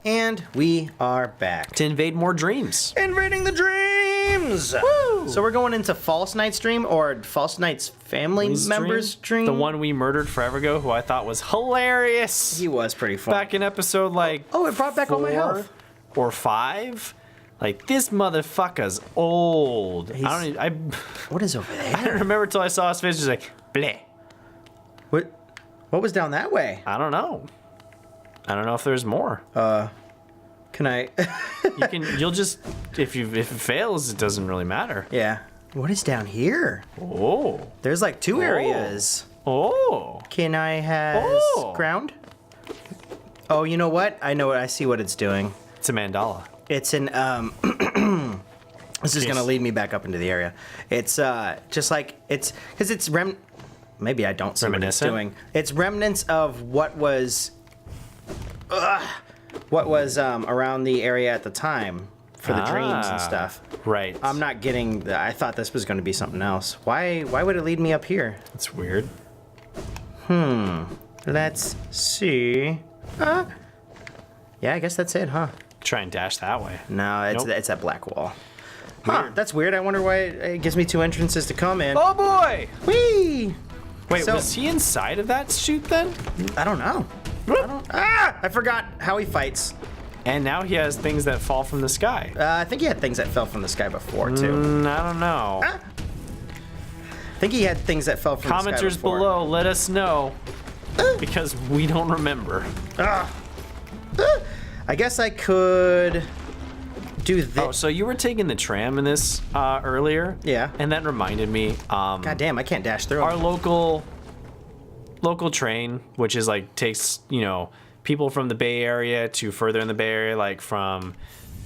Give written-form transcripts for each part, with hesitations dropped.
And we are back. To invade more dreams. Invading the dreams! Woo! So we're going into False Knight's dream, or False Knight's family member's dream? The one we murdered forever ago, who I thought was hilarious. He was pretty fun. Back in episode, like... Oh, it brought back all my health. 4 or 5. Like, this motherfucker's old. What is over there? I don't remember until I saw his face. Just like, bleh. What was down that way? I don't know. I don't know if there's more. Can I? You'll just, if it fails, it doesn't really matter. Yeah. What is down here? Oh. There's like 2 areas. Oh. Can I have ground? Oh, you know what? I see what it's doing. It's a mandala. It's an, this is gonna lead me back up into the area. It's, just like, because it's maybe I don't see what it's doing. It's remnants of what was around the area at the time for the dreams and stuff. Right. I'm not getting I thought this was going to be something else. Why would it lead me up here? That's weird. Let's see. Yeah, I guess that's it, huh? Try and dash that way. No, it's Nope. it's that black wall. Huh, that's weird. I wonder why it gives me 2 entrances to come in. Oh boy! Whee! Wait, So- was he inside of that chute then? I don't know. I forgot how he fights. And now he has things that fall from the sky. I think he had things that fell from the sky before, too. I don't know. I think he had things that fell from the sky Commenters before. below, let us know. Because we don't remember. I guess I could do this. Oh, so you were taking the tram in this earlier? Yeah. And that reminded me. God damn, I can't dash through. Our local train, which is like takes, people from the Bay Area to further in the Bay Area, like from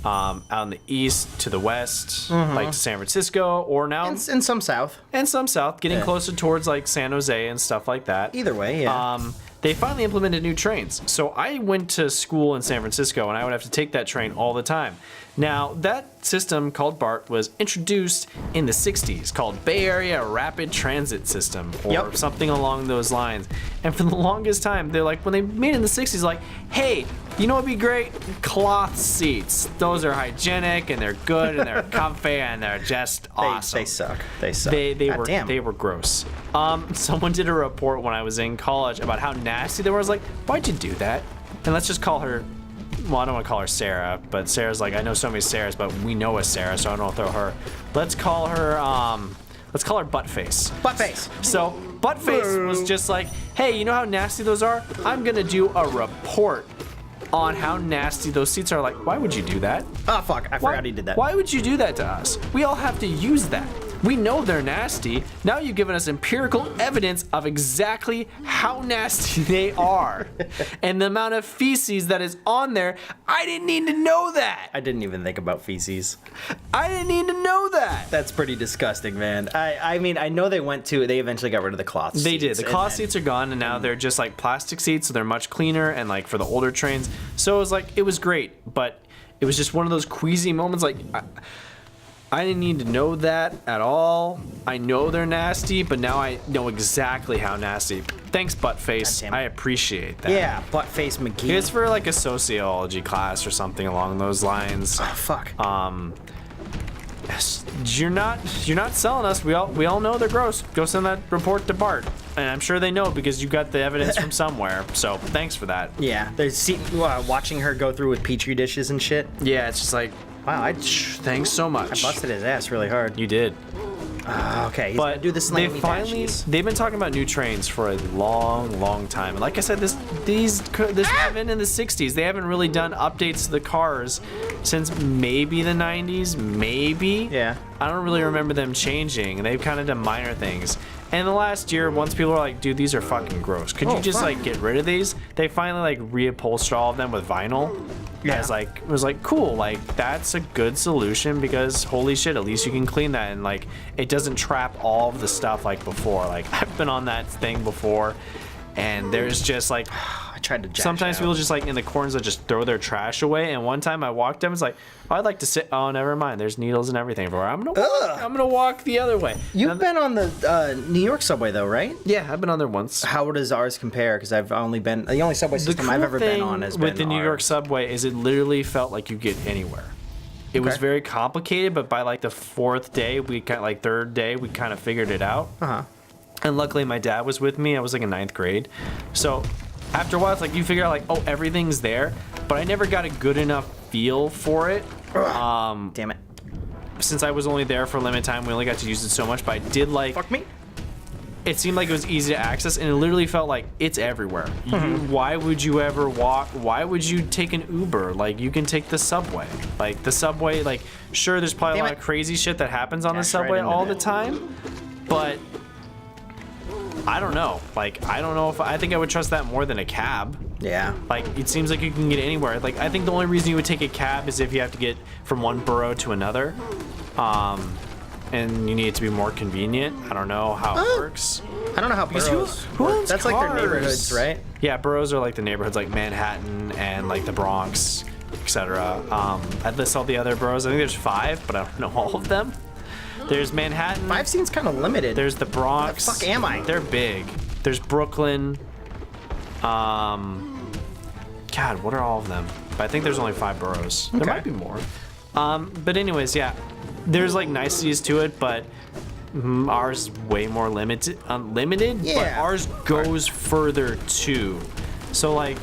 out in the east to the west, like to San Francisco, or now and some south. and some south, getting closer towards like San Jose and stuff like that. Either way, yeah. They finally implemented new trains. So I went to school in San Francisco, and I would have to take that train all the time. Now, that system called BART was introduced in the 60s, called Bay Area Rapid Transit System, or something along those lines. And for the longest time, they're like, when they made it in the 60s, like, hey, you know what'd be great? Cloth seats. Those are hygienic, and they're good, and they're comfy, and they're just awesome. They suck. They suck. They were gross. Someone did a report when I was in college about how nasty they were. I was like, why'd you do that? And let's just call her, well, I don't want to call her Sarah, but Sarah's like, I know so many Sarahs, but we know a Sarah, so I don't want to throw her. Let's call her Buttface. Buttface. So Buttface was just like, hey, you know how nasty those are? I'm gonna do a report on how nasty those seats are. Like, why would you do that? Oh fuck, I forgot he did that. Why would you do that to us? We all have to use that. We know they're nasty. Now you've given us empirical evidence of exactly how nasty they are. And the amount of feces that is on there, I didn't need to know that. I didn't even think about feces. I didn't need to know that. That's pretty disgusting, man. I mean, I know they eventually got rid of the cloth seats. They did. The cloth seats are gone, and now they're just like plastic seats, so they're much cleaner and like for the older trains. So it was great, but it was just one of those queasy moments like, I didn't need to know that at all. I know they're nasty, but now I know exactly how nasty. Thanks, Buttface. I appreciate that. Yeah, Buttface McGee. It's for like a sociology class or something along those lines. Oh, fuck. You're not selling us. We all know they're gross. Go send that report to Bart. And I'm sure they know because you got the evidence from somewhere. So thanks for that. Yeah, watching her go through with petri dishes and shit. Yeah, it's just like, wow, thanks so much. I busted his ass really hard. You did. Okay, he's gonna do the slammy dashies. They've been talking about new trains for a long time. And like I said, this have been in the 60s. They haven't really done updates to the cars since maybe the 90s, maybe. Yeah. I don't really remember them changing. They've kind of done minor things. And the last year, once people were like, dude, these are fucking gross. Could you just like get rid of these? They finally like reupholster all of them with vinyl. Yeah. It was like, cool, like that's a good solution because holy shit, at least you can clean that and like it doesn't trap all of the stuff like before. Like I've been on that thing before and there's just like I tried to. sometimes people just like in the corners will just throw their trash away. And one time I walked them, it's like, oh, I'd like to sit. Oh, never mind. There's needles and everything everywhere. I'm gonna walk the other way. You've been on the New York subway though, right? Yeah, I've been on there once. How does ours compare? Because I've only been the only subway system I've ever been on has been with the New York ours. subway is it literally felt like you get anywhere. It was very complicated, but by like the third day, we kind of figured it out. And luckily, my dad was with me. I was like in 9th grade, so after a while, it's like you figure out like, oh, everything's there, but I never got a good enough feel for it. Damn it! Since I was only there for a limited time, we only got to use it so much. But I did like. Fuck me. It seemed like it was easy to access, and it literally felt like it's everywhere. Why would you ever walk? Why would you take an Uber? Like, you can take the subway. Like, the subway, like, sure, there's probably a lot of crazy shit that happens on the subway all the time, but I don't know. Like, I don't know if I think I would trust that more than a cab. Yeah. Like, it seems like you can get anywhere. Like, I think the only reason you would take a cab is if you have to get from one borough to another. And you need it to be more convenient. I don't know how it works. I don't know how boroughs who work. owns That's cars? like their neighborhoods, right? Yeah, boroughs are like the neighborhoods like Manhattan and like the Bronx, etc. I'd list all the other boroughs. I think there's 5, but I don't know all of them. There's Manhattan. 5 seems kind of limited. There's the Bronx. Where the fuck am I? They're big. There's Brooklyn. God, what are all of them? But I think there's only 5 boroughs. There might be more. But anyways, yeah. There's like niceties to it, but ours is way more unlimited. Yeah. But ours goes further too. So like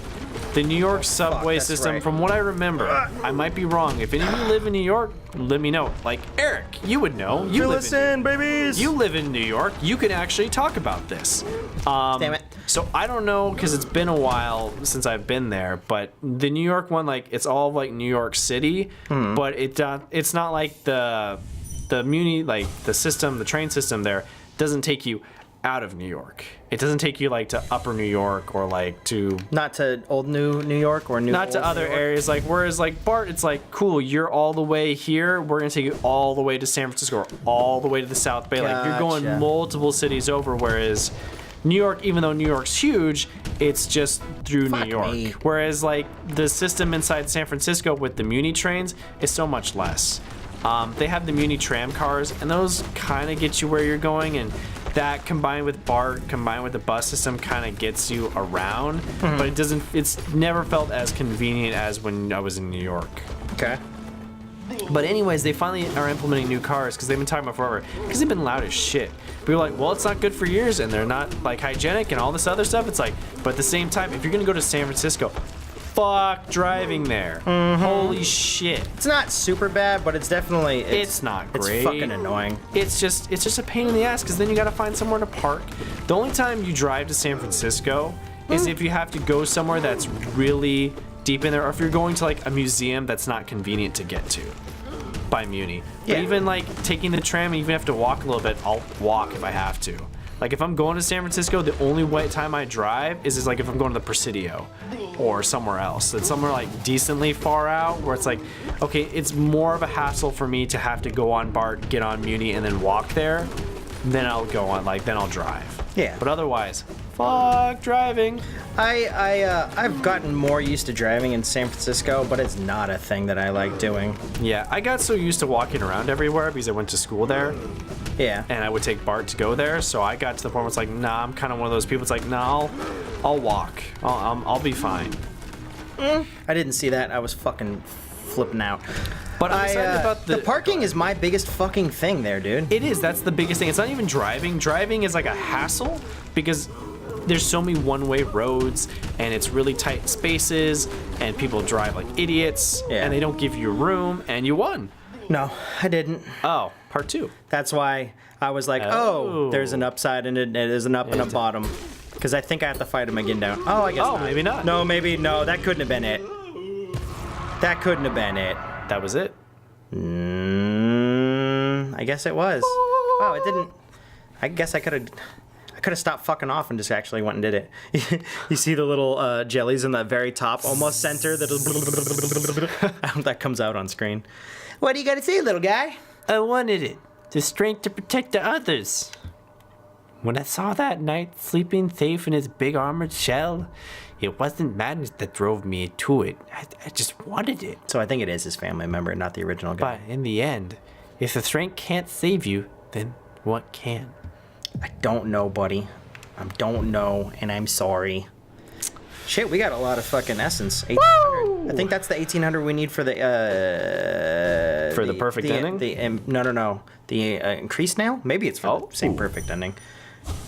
the New York subway that's system, right. from what I remember, I might be wrong. If any of you live in New York, let me know. Like Eric, you would know. You live in babies. You live in New York. You can actually talk about this. Damn it. So I don't know, because it's been a while since I've been there, but the New York one, like, it's all like New York City, but it's not like the Muni, like the train system there doesn't take you out of New York. It doesn't take you like to Upper New York or like to Not to old New York or not to other areas. Like, whereas like BART, it's like, cool, you're all the way here. We're gonna take you all the way to San Francisco, or all the way to the South Bay. Like, you're going Gotcha. multiple cities over. Whereas New York, even though New York's huge, it's just through Fuck New York. me. Whereas like the system inside San Francisco with the Muni trains is so much less. They have the Muni tram cars, and those kind of get you where you're going, and that combined with BART, combined with the bus system, kind of gets you around. But it's never felt as convenient as when I was in New York. Okay. But anyways, they finally are implementing new cars because they've been talking about forever, because they've been loud as shit. We were like, well, it's not good for yours, and they're not like hygienic and all this other stuff. It's like, but at the same time, if you're gonna go to San Francisco, fuck driving there. Holy shit. It's not super bad, but it's definitely It's not great. It's fucking annoying. It's just a pain in the ass, because then you gotta find somewhere to park. The only time you drive to San Francisco is if you have to go somewhere that's really deep in there, or if you're going to like a museum that's not convenient to get to by Muni. Yeah. But even like taking the tram, and even have to walk a little bit, I'll walk if I have to. Like, if I'm going to San Francisco, the only time I drive is like if I'm going to the Presidio or somewhere else. It's somewhere like decently far out, where it's like, okay, it's more of a hassle for me to have to go on BART, get on Muni, and then walk there. Then I'll go on, like, then I'll drive. Yeah. But otherwise, fuck driving. I've gotten more used to driving in San Francisco, but it's not a thing that I like doing. Yeah, I got so used to walking around everywhere because I went to school there. Yeah. And I would take BART to go there, so I got to the point where it's like, nah, I'm kind of one of those people. It's like, nah, I'll walk. I'll be fine. I didn't see that. I was fucking flipping out. But I'm excited about the parking is my biggest fucking thing there, dude. It is. That's the biggest thing. It's not even driving. Driving is like a hassle because there's so many one-way roads, and it's really tight spaces, and people drive like idiots, and they don't give you room, and you won. No, I didn't. Oh, part 2. That's why I was like, oh, there's an upside and there's an up and a bottom. Because I think I have to fight him again down. Oh, I guess not. Maybe not. No, maybe, no, that couldn't have been it. That couldn't have been it. That was it. I guess it was. Wow, it didn't. I guess I could have stopped fucking off and just actually went and did it. You see the little jellies in the very top, almost center, that comes out on screen. What do you got to say, little guy? I wanted it. The strength to protect the others. When I saw that knight sleeping safe in his big armored shell, it wasn't madness that drove me to it. I just wanted it. So I think it is his family member, not the original guy. But in the end, if the strength can't save you, then what can? I don't know, buddy. I don't know, and I'm sorry. Shit, we got a lot of fucking essence. 1800. I think that's the 1800 we need for the perfect ending. No. The increased nail. Maybe it's for the same perfect ending.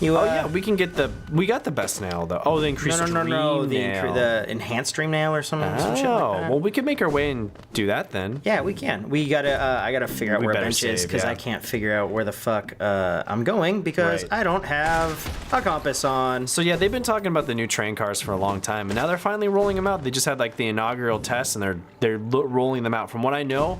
We got the best nail though. Oh, the increased dream nail. The enhanced dream nail or something. Some shit like that. Well, we could make our way and do that then. Yeah, we can. We gotta. I gotta figure out where a bench is because I can't figure out where the fuck I'm going because I don't have a compass on. So yeah, they've been talking about the new train cars for a long time, and now they're finally rolling them out. They just had like the inaugural test, and they're rolling them out. From what I know,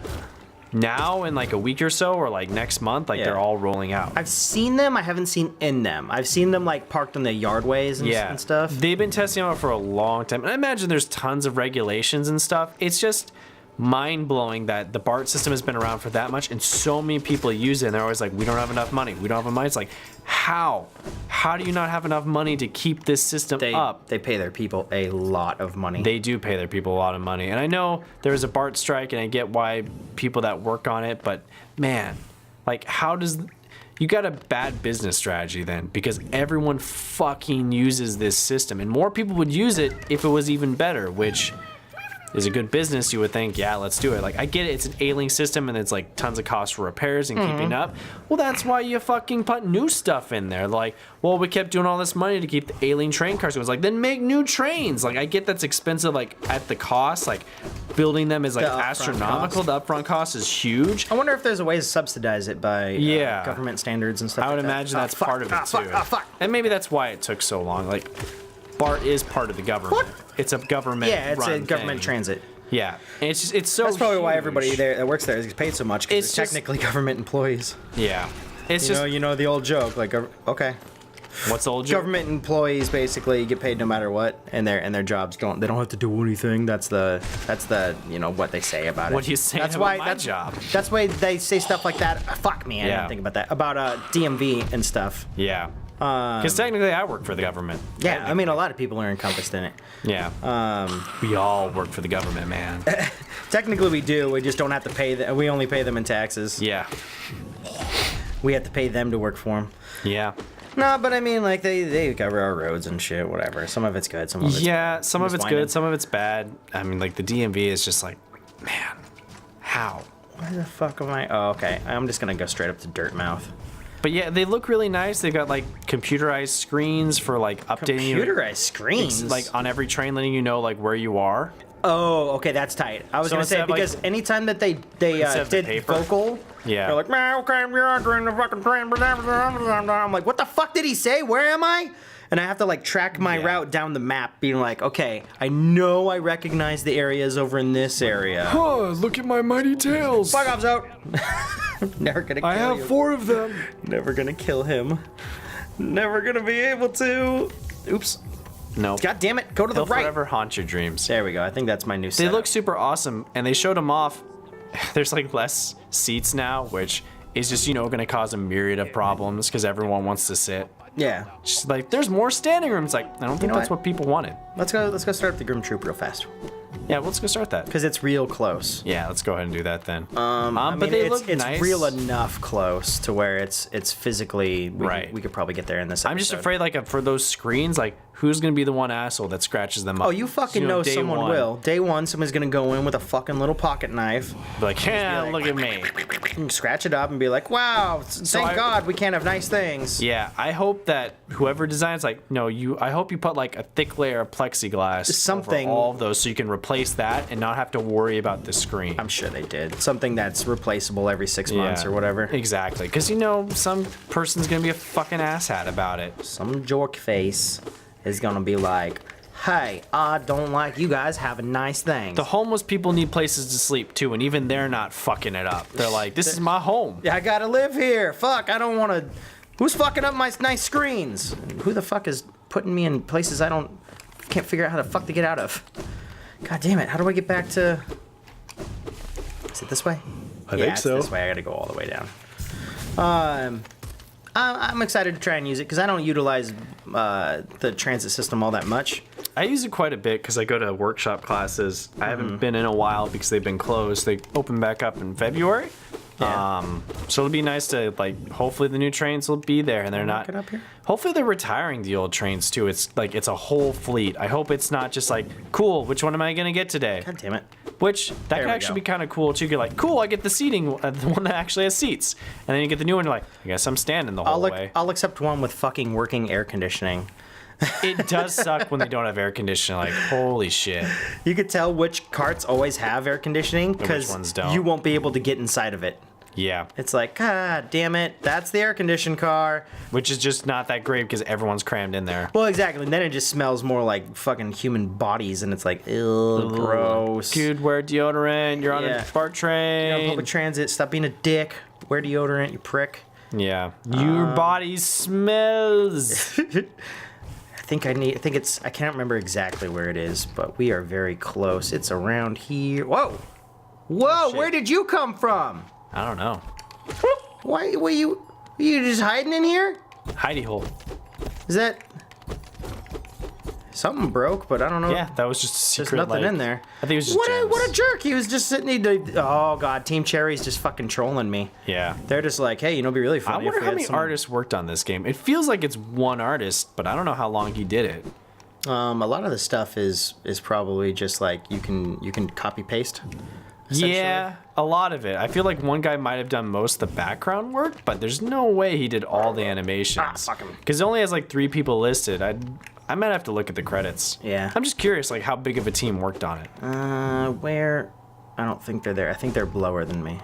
now in like a week or so, or like next month, they're all rolling out. I've seen them. I haven't seen in them. I've seen them like parked on the yardways and stuff. They've been testing them out for a long time, and I imagine there's tons of regulations and stuff. It's just mind-blowing that the BART system has been around for that much and so many people use it, and they're always like, we don't have enough money, we don't have enough money. It's like, how do you not have enough money to keep this system up? They pay their people a lot of money. They do pay their people a lot of money, and I know there was a BART strike, and I get why people that work on it, but man, like, you got a bad business strategy then, because everyone fucking uses this system, and more people would use it if it was even better, which is a good business. You would think, yeah, let's do it. Like, I get it, it's an ailing system and it's like tons of cost for repairs and keeping up. Well, that's why you fucking put new stuff in there. Like, well, we kept doing all this money to keep the ailing train cars. It was like, then make new trains. Like, I get that's expensive, like at the cost, like building them is like astronomical. The upfront cost is huge. I wonder if there's a way to subsidize it by government standards and stuff. I would imagine that's part of it too. And maybe that's why it took so long. Like, BART is part of the government. It's a government. Yeah, it's a government transit. Yeah, and it's so. That's probably huge. why everybody there that works there is paid so much because it's technically government employees. Yeah, it's you know the old joke, like okay. What's the old joke? Government employees basically get paid no matter what, and their jobs don't have to do anything. That's the what they say about it. What do you say about my job? That's why they say stuff like that. Fuck me, I didn't think about that about DMV and stuff. Yeah. Because technically I work for the government. Yeah, I mean, a lot of people are encompassed in it. Yeah. We all work for the government, man. Technically we do, we just don't have to pay them. We only pay them in taxes. Yeah. We have to pay them to work for them. Yeah. No, but I mean, like, they cover our roads and shit, whatever. Some of it's good, some of it's some of it's good, some of it's bad. I mean, like, the DMV is just like, man, how? Where the fuck am I? Oh, okay. I'm just gonna go straight up to Dirtmouth. But yeah, they look really nice. They've got like computerized screens for like updating. Computerized screens? Like on every train, letting you know like where you are. Oh, okay, that's tight. I was gonna say because anytime that they did vocal, they're like, man, okay, we're entering the fucking train. I'm like, what the fuck did he say? Where am I? And I have to like track my route down the map, being like, okay, I know I recognize the areas over in this area. Huh, look at my mighty tails. Fuck off, out. Never gonna kill I have 4 of them. Never gonna kill him. Never gonna be able to. Oops. No. God damn it, go to the right. They'll forever haunt your dreams. There we go, I think that's my new setup. They look super awesome, and they showed them off. There's like less seats now, which is just, gonna cause a myriad of problems because everyone wants to sit. Yeah. Just like, there's more standing room. It's like, I don't think that's what people wanted. Let's go start up the Grimm Troupe real fast. Yeah, let's go start that. Because it's real close. Yeah, let's go ahead and do that then. But they look nice. It's real enough close to where it's physically we could probably get there in this episode. I'm just afraid, like, for those screens, like, who's gonna be the one asshole that scratches them up? Oh, you fucking know someone will. Day one, someone's gonna go in with a fucking little pocket knife. Be like, yeah, look at me. Scratch it up and be like, wow, thank God we can't have nice things. Yeah, I hope that whoever designs, like, no, I hope you put like a thick layer of plexiglass over all of those so you can replace that and not have to worry about the screen. I'm sure they did. Something that's replaceable every 6 months or whatever. Exactly, because some person's gonna be a fucking asshat about it. Some jork face is gonna be like, hey, I don't like you guys having nice things. The homeless people need places to sleep too, and even they're not fucking it up. They're like, this is my home. I gotta live here. Fuck, I don't wanna... Who's fucking up my nice screens? Who the fuck is putting me in places can't figure out how the fuck to get out of? God damn it, how do I get back to... Is it this way? I think so. It's this way. I gotta go all the way down. I'm excited to try and use it because I don't utilize the transit system all that much. I use it quite a bit because I go to workshop classes. I haven't been in a while because they've been closed. They open back up in February. Yeah. So it'll be nice to, like, hopefully the new trains will be there and they're not. Get up here. Hopefully they're retiring the old trains too. It's like it's a whole fleet. I hope it's not just like, cool, which one am I gonna get today? God damn it. Which that There could we actually go. be kind of cool too. You're like, cool, I get the seating, the one that actually has seats, and then you get the new one. You're like, I guess I'm standing the whole way. I'll accept one with fucking working air conditioning. It does suck when they don't have air conditioning. Like, holy shit. You could tell which carts always have air conditioning which because ones don't. you won't be able to get inside of it. Yeah. It's like, God damn it, that's the air conditioned car. Which is just not that great because everyone's crammed in there. Well, exactly. And then it just smells more like fucking human bodies, and it's like, ew, gross. Dude, wear deodorant. You're on Yeah. a BART train. You're on public transit. Stop being a dick. Wear deodorant, you prick. Yeah. Your body smells. I think I can't remember exactly where it is, but we are very close. It's around here. Whoa! Whoa, shit. where did you come from? I don't know. Why were you just hiding in here? Hidey hole. Is that something broke? But I don't know. Yeah, that was just a There's secret. nothing like- in there. I think it was just what a gems. jerk! He was just sitting. Oh god, Team Cherry's just fucking trolling me. Yeah. They're just like, hey, it'd be really I funny wonder if we how had many some. artists worked on this game. It feels like it's one artist, but I don't know how long he did it. A lot of the stuff is probably just like you can copy paste. essentially. Yeah, a lot of it. I feel like one guy might have done most of the background work, but there's no way he did all the animations. fuck him. Because it only has like 3 people listed. I might have to look at the credits. Yeah. I'm just curious, like how big of a team worked on it. Where? I don't think they're there. I think they're lower than me.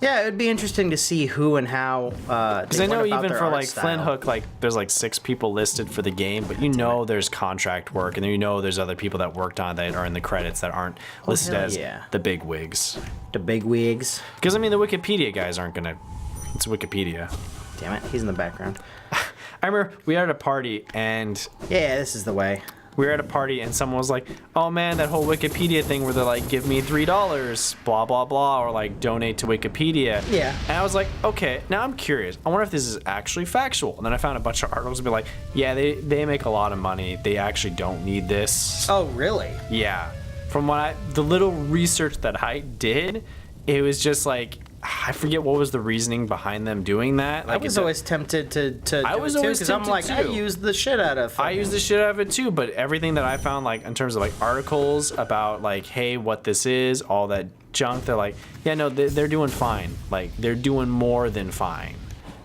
Yeah, it would be interesting to see who and how. Because I know even for like Flint Hook, like there's like 6 people listed for the game, but you know there's contract work, and you know there's other people that worked on it that are in the credits that aren't listed hell as yeah. the big wigs. the big wigs. Because I mean the Wikipedia guys aren't gonna. It's Wikipedia. Damn it, he's in the background. I remember we were at a party and Yeah, this is the way. we were at a party and someone was like, oh man, that whole Wikipedia thing where they're like, give me $3, blah, blah, blah, or like donate to Wikipedia. Yeah. And I was like, okay, now I'm curious. I wonder if this is actually factual. And then I found a bunch of articles and be like, yeah, they make a lot of money. They actually don't need this. Oh, really? Yeah. From the little research that I did, it was just like, I forget what was the reasoning behind them doing that. Like I was always tempted to I do was it too, always because I'm tempted like, I too. use the shit out of. I use the shit out of it too, but everything that I found, like in terms of like articles about like, hey, what this is, all that junk, they're like, yeah, no, they're doing fine. Like they're doing more than fine.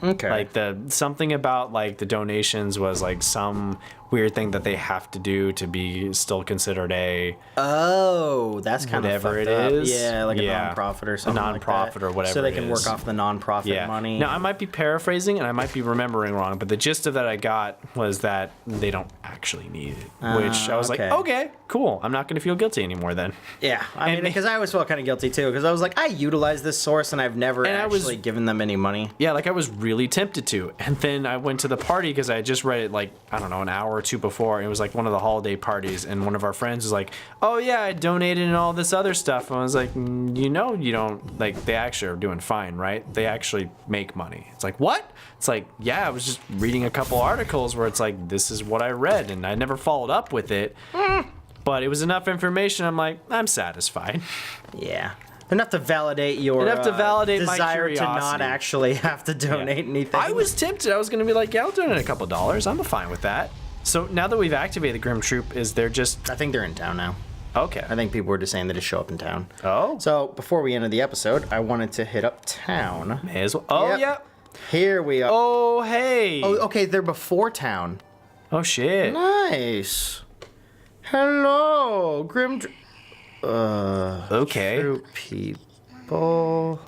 Okay. Like something about like the donations was like some weird thing that they have to do to be still considered a Oh, that's kind of whatever fucked it up. is. Yeah, like Yeah. a non-profit or something. A like non-profit that. or whatever So they it can is. work off the non-profit money. Now I might be paraphrasing and I might be remembering wrong, but the gist of that I got was that they don't actually need it. Which I was okay. like, okay, cool. I'm not gonna feel guilty anymore then. Yeah, I mean, And- because I always felt kind of guilty too, because I was like, I utilize this source and I've never And I was- actually given them any money. Yeah, like I was really tempted to. And then I went to the party because I had just read it like, I don't know, an hour or two before. And it was like one of the holiday parties. And one of our friends was like, oh yeah, I donated and all this other stuff. And I was like, you know, you don't, like, they actually are doing fine, right? They actually make money. It's like, what? It's like, yeah, I was just reading a couple articles where it's like, this is what I read. And I never followed up with it. But it was enough information. I'm like, I'm satisfied. Yeah. Enough to validate your Enough to validate my desire to not curiosity. actually have to donate anything. I was tempted. I was going to be like, yeah, I'll donate a couple dollars. I'm fine with that. So now that we've activated the Grimm Troupe, is there just... I think they're in town now. Okay. I think people were just saying they just show up in town. Oh. So before we ended the episode, I wanted to hit up town. May as well. Oh, Yep. yeah. Here we are. Oh, hey. Oh, okay, they're before town. Oh, shit. Nice. Hello, Grimm Okay. Troupe people.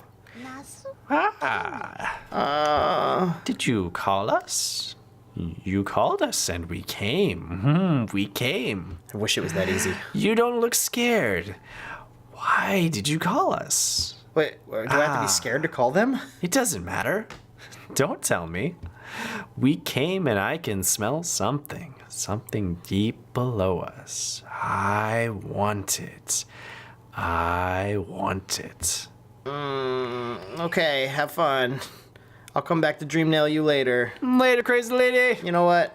Did you call us? You called us and we came. We came. I wish it was that easy. You don't look scared. Why did you call us? Wait, do I have to be scared to call them? It doesn't matter. Don't tell me. We came and I can smell something. Something deep below us. I want it. I want it. Okay, have fun. I'll come back to dream nail you later. Later, crazy lady. You know what?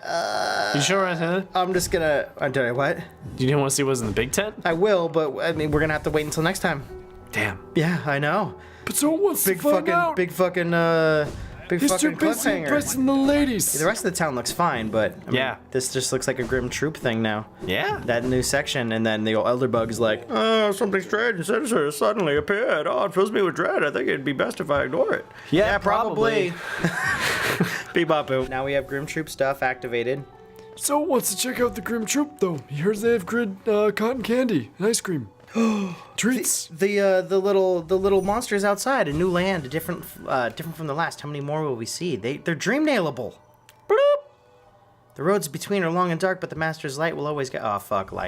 You sure? Huh? I'm just gonna. Did I what? You didn't want to see what's in the big tent? I will, but I mean, we're gonna have to wait until next time. Damn. Yeah, I know. But so what's Big fucking cliffhanger. impressing the ladies. The rest of the town looks fine, but I mean, Yeah. this just looks like a Grimm Troupe thing now. Yeah. That new section, and then the old elder bug is like, "Oh, something strange and sinister suddenly appeared. Oh, it fills me with dread. I think it'd be best if I ignore it." Yeah, probably. Bebop. Now we have Grimm Troupe stuff activated. So wants to check out the Grimm Troupe though. He hears they have cotton candy and ice cream. Treats. The little monsters outside, a new land, different from the last. How many more will we see? They're dream nailable. Bloop. The roads between are long and dark, but the master's light will always get. Oh fuck, light.